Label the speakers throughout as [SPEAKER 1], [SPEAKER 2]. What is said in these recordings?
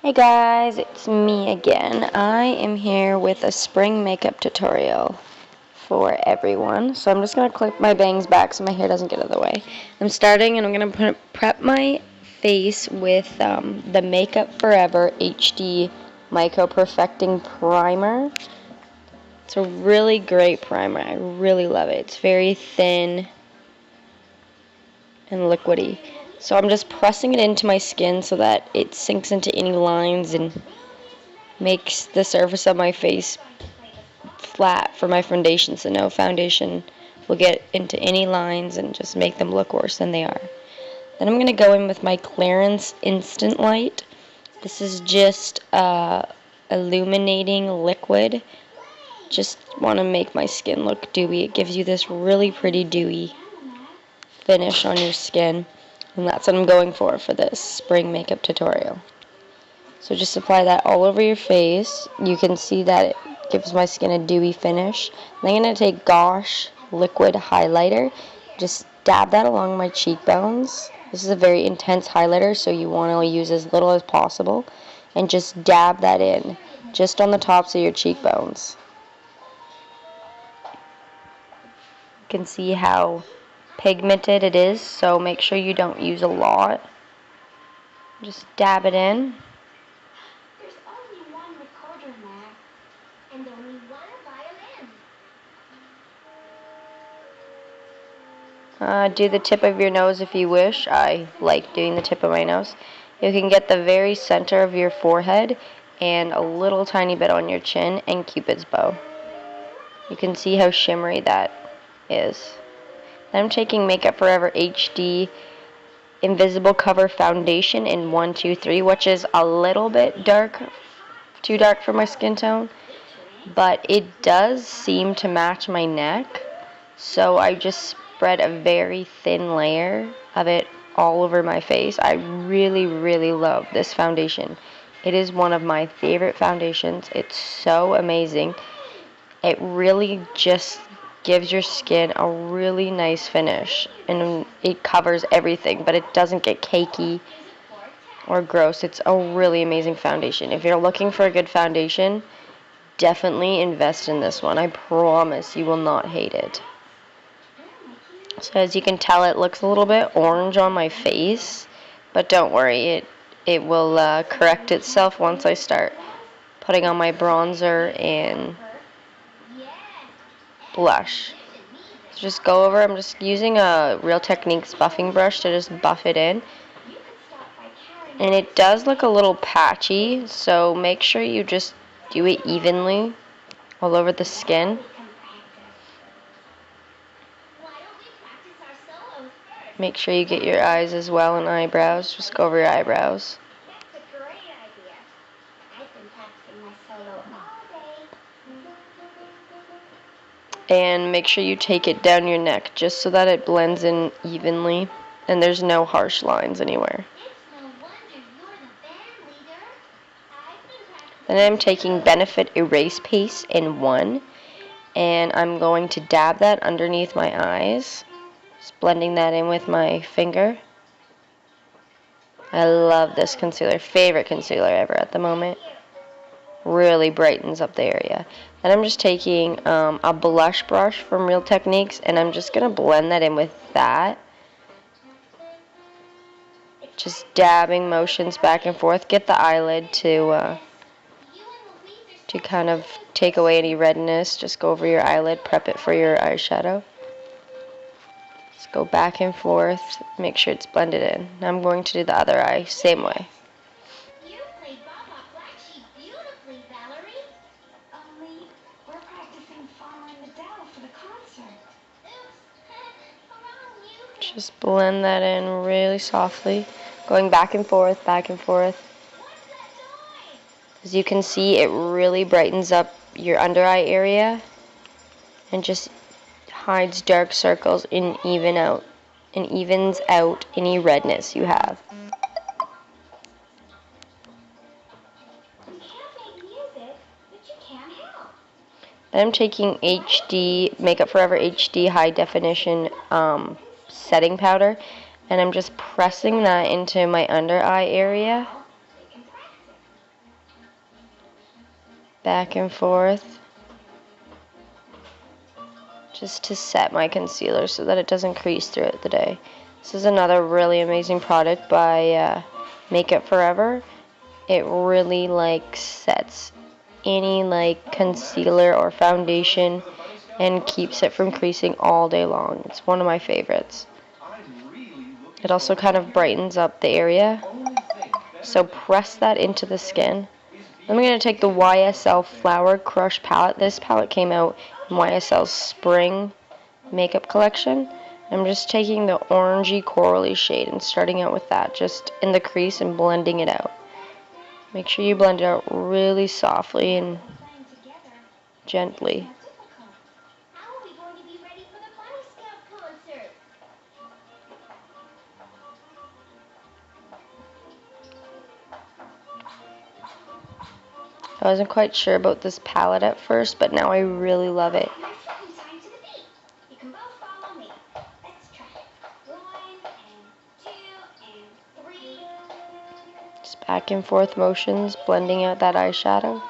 [SPEAKER 1] Hey guys, it's me again. I am here with a spring makeup tutorial for everyone. So I'm just going to clip my bangs back so my hair doesn't get out of the way. I'm starting and I'm going to prep my face with the Makeup Forever HD Microperfecting Primer. It's a really great primer. I really love it. It's very thin and liquidy. So I'm just pressing it into my skin so that it sinks into any lines and makes the surface of my face flat for my foundation, so no foundation will get into any lines and just make them look worse than they are. Then I'm going to go in with my Clarins Instant Light. This is just illuminating liquid. Just want to make my skin look dewy. It gives you this really pretty dewy finish on your skin, and that's what I'm going for this spring makeup tutorial. So just apply that all over your face. You can see that it gives my skin a dewy finish. And I'm going to take Gosh liquid highlighter, just dab that along my cheekbones. This is a very intense highlighter, so you want to use as little as possible, and just dab that in just on the tops of your cheekbones. You can see how pigmented it is, so make sure you don't use a lot. Just dab it in.
[SPEAKER 2] There's only one recorder, Mac, and only one violin.
[SPEAKER 1] Do the tip of your nose if you wish. I like doing the tip of my nose. You can get the very center of your forehead and a little tiny bit on your chin and Cupid's bow. You can see how shimmery that is. Then I'm taking Makeup Forever HD Invisible Cover Foundation in 123, which is a little bit dark, too dark for my skin tone, but it does seem to match my neck, so I just spread a very thin layer of it all over my face. I really, really love this foundation. It is one of my favorite foundations. It's so amazing. It really just gives your skin a really nice finish, and it covers everything, but it doesn't get cakey or gross. It's a really amazing foundation. If you're looking for a good foundation, definitely invest in this one. I promise you will not hate it. So as you can tell, it looks a little bit orange on my face, but don't worry, it will correct itself once I start putting on my bronzer and blush. So just go over, I'm just using a Real Techniques buffing brush to just buff it in. And it does look a little patchy, so make sure you just do it evenly all over the skin. Make sure you get your eyes as well and eyebrows. Just go over your eyebrows.
[SPEAKER 2] That's a great idea. I've been practicing my solo all day.
[SPEAKER 1] And make sure you take it down your neck just so that it blends in evenly and there's no harsh lines anywhere.
[SPEAKER 2] It's no wonder you're the band leader. I've been practicing.
[SPEAKER 1] Then I'm taking Benefit Erase Paste in 1, and I'm going to dab that underneath my eyes, just blending that in with my finger. I love this concealer, favorite concealer ever at the moment. Really brightens up the area. Then I'm just taking a blush brush from Real Techniques, and I'm just going to blend that in with that. Just dabbing motions back and forth. Get the eyelid to kind of take away any redness. Just go over your eyelid, prep it for your eyeshadow. Just go back and forth, make sure it's blended in. Now I'm going to do the other eye, same way.
[SPEAKER 2] You played Baba Black Sheep beautifully, Valerie. Only we're practicing following Adele for the concert. Oops.
[SPEAKER 1] Just blend that in really softly, going back and forth, back and forth. As you can see, it really brightens up your under eye area and just hides dark circles and evens out any redness you have.
[SPEAKER 2] You can't make music, but you can help.
[SPEAKER 1] Then I'm taking Makeup Forever HD High Definition setting powder, and I'm just pressing that into my under eye area. back and forth, just to set my concealer so that it doesn't crease throughout the day. This is another really amazing product by Makeup Forever. It really sets any concealer or foundation and keeps it from creasing all day long. It's one of my favorites. It also kind of brightens up the area. So press that into the skin. I'm going to take the YSL Flower Crush palette. This palette came out in YSL's Spring Makeup Collection. I'm just taking the orangey corally shade and starting out with that, just in the crease and blending it out. Make sure you blend it out really softly and gently. I wasn't quite sure about this palette at first, but now I really love it. Just back and forth motions, blending out that eyeshadow.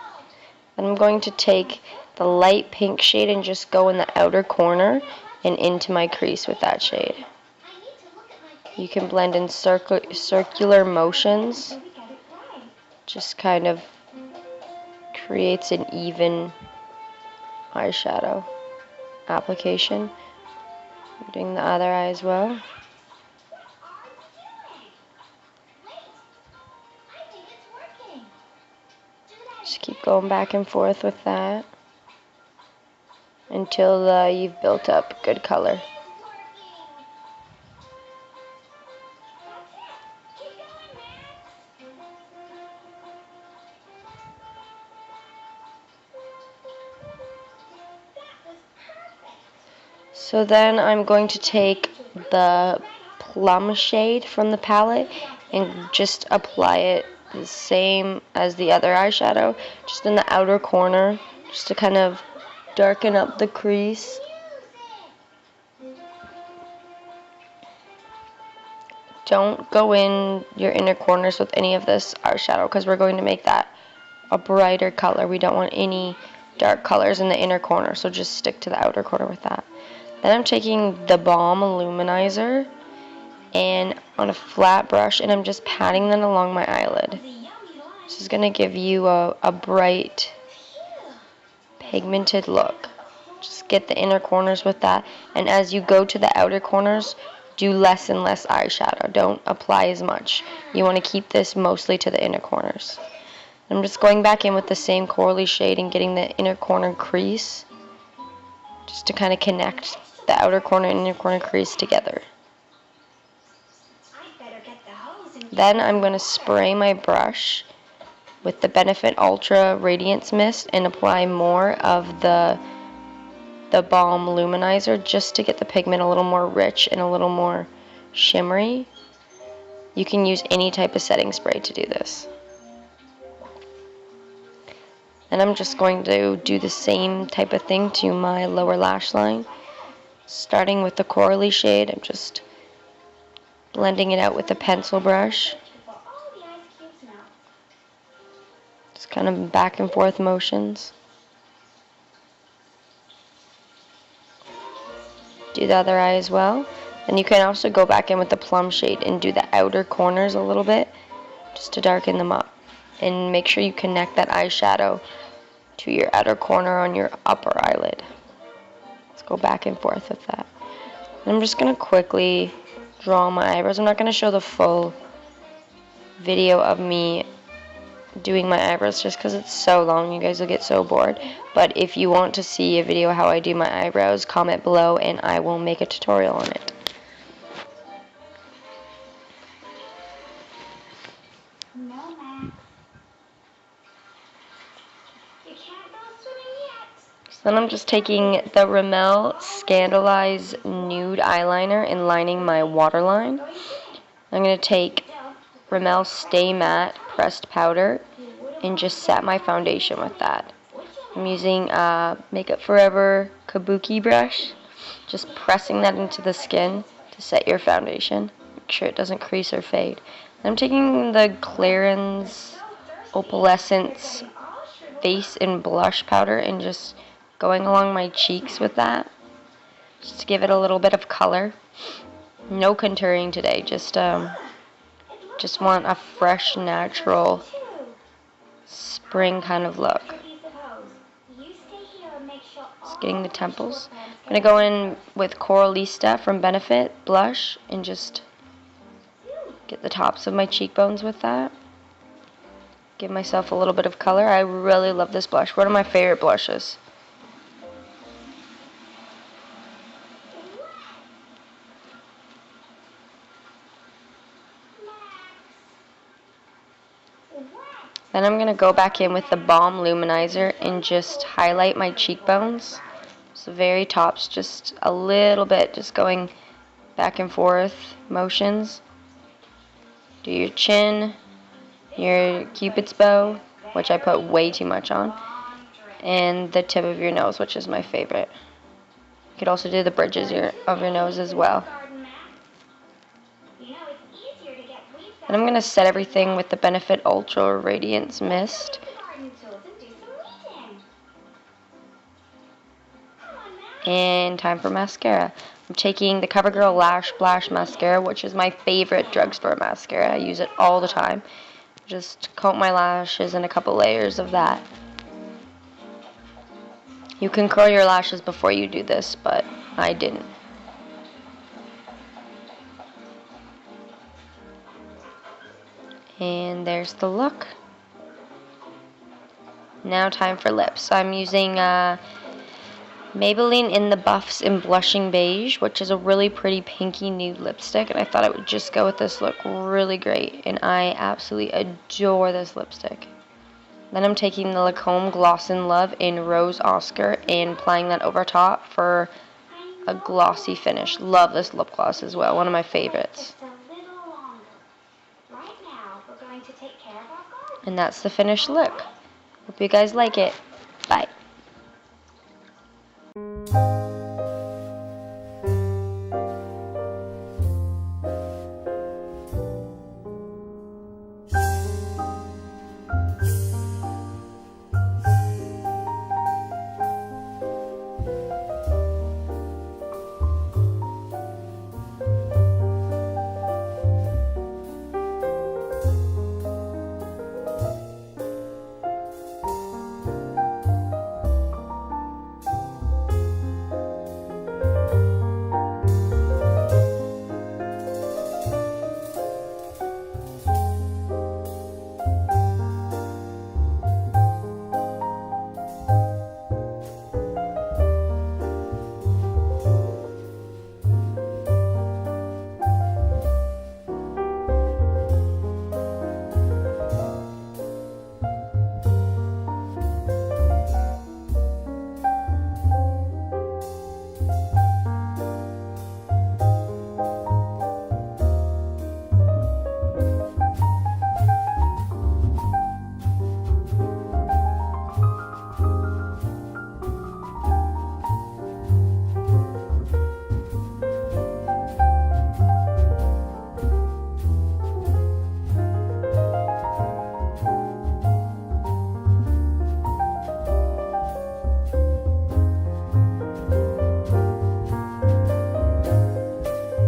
[SPEAKER 1] And I'm going to take the light pink shade and just go in the outer corner and into my crease with that shade. You can blend in circular motions. Just kind of creates an even eyeshadow application. I'm doing the other eye as well. Just keep going back and forth with that until you've built up good color. So then I'm going to take the plum shade from the palette and just apply it the same as the other eyeshadow, just in the outer corner, just to kind of darken up the crease. Don't go in your inner corners with any of this eyeshadow because we're going to make that a brighter color. We don't want any dark colors in the inner corner, so just stick to the outer corner with that. Then I'm taking the Blam Luminizer and on a flat brush, and I'm just patting that along my eyelid. This is going to give you a bright, pigmented look. Just get the inner corners with that, and as you go to the outer corners, do less and less eyeshadow. Don't apply as much. You want to keep this mostly to the inner corners. I'm just going back in with the same corally shade and getting the inner corner crease, just to kind of connect the outer corner and inner corner crease together. Then I'm going to spray my brush with the Benefit Ultra Radiance Mist and apply more of the Balm Luminizer just to get the pigment a little more rich and a little more shimmery. You can use any type of setting spray to do this. And I'm just going to do the same type of thing to my lower lash line. Starting with the corally shade, I'm just blending it out with a pencil brush. Just kind of back and forth motions. Do the other eye as well. And you can also go back in with the plum shade and do the outer corners a little bit, just to darken them up. And make sure you connect that eyeshadow to your outer corner on your upper eyelid. Let's go back and forth with that. And I'm just going to quickly draw my eyebrows. I'm not going to show the full video of me doing my eyebrows just because it's so long. You guys will get so bored. But if you want to see a video how I do my eyebrows, comment below and I will make a tutorial on it. So then I'm just taking the Rimmel Scandalize Nude Eyeliner and lining my waterline. I'm going to take Rimmel Stay Matte Pressed Powder and just set my foundation with that. I'm using a Makeup Forever Kabuki brush, just pressing that into the skin to set your foundation. Make sure it doesn't crease or fade. I'm taking the Clarins Opalescence face and blush powder and just going along my cheeks with that, just to give it a little bit of color. No contouring today, just want a fresh, natural spring kind of look. Just getting the temples. I'm going to go in with Coralista from Benefit blush and just get the tops of my cheekbones with that. Give myself a little bit of color. I really love this blush. One of my favorite blushes. Then I'm going to go back in with the Balm Luminizer and just highlight my cheekbones. So very tops, just a little bit, just going back and forth motions. Do your chin, your cupid's bow, which I put way too much on, and the tip of your nose, which is my favorite. You could also do the bridges of your nose as well. And I'm going to set everything with the Benefit Ultra Radiance Mist. And time for mascara. I'm taking the Covergirl Lash Splash Mascara, which is my favorite drugstore mascara. I use it all the time. Just coat my lashes in a couple layers of that. You can curl your lashes before you do this, but I didn't. And there's the look. Now time for lips. I'm using Maybelline in the Buffs in Blushing Beige, which is a really pretty pinky nude lipstick, and I thought it would just go with this look really great, and I absolutely adore this lipstick. Then I'm taking the Lancome Gloss in Love in Rose Oscar and applying that over top for a glossy finish. Love this lip gloss as well, one of my favorites. And that's the finished look. Hope you guys like it. Bye.